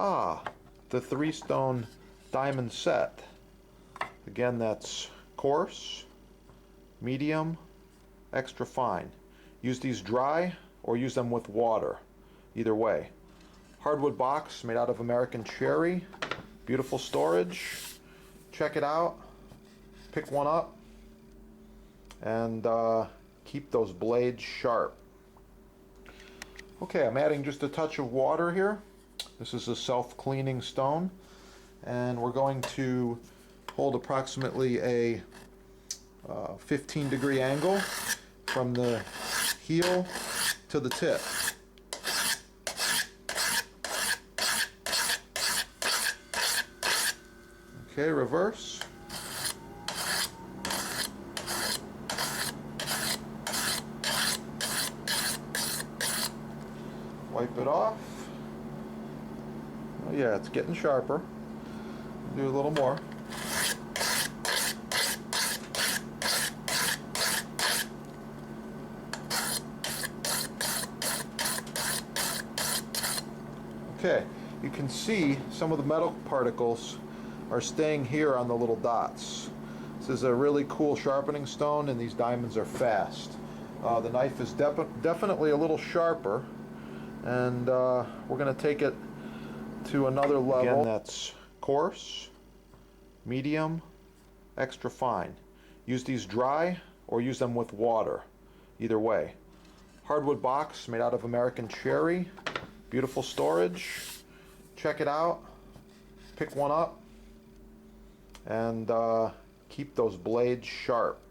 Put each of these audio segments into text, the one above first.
Ah, the 3-stone diamond set. Again, that's coarse, medium, extra fine. Use these dry or use them with water. Either way. Hardwood box made out of American cherry. Beautiful storage. Check it out. Pick one up and keep those blades sharp. Okay, I'm adding just a touch of water here. This is a self-cleaning stone, and we're going to hold approximately a 15-degree angle from the heel to the tip. Okay, reverse. Wipe it off. Oh yeah, it's getting sharper. Do a little more. Okay, you can see some of the metal particles are staying here on the little dots. This is a really cool sharpening stone, and these diamonds are fast. The knife is definitely a little sharper, and we're going to take it to another level. Again, that's coarse, medium, extra fine. Use these dry or use them with water. Either way. Hardwood box made out of American cherry. Beautiful storage. Check it out. Pick one up and keep those blades sharp.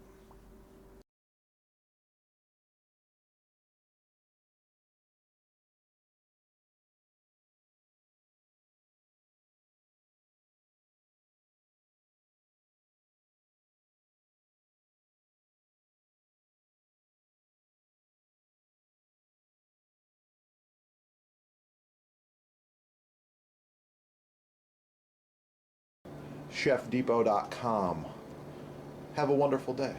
chefdepot.com. Have a wonderful day.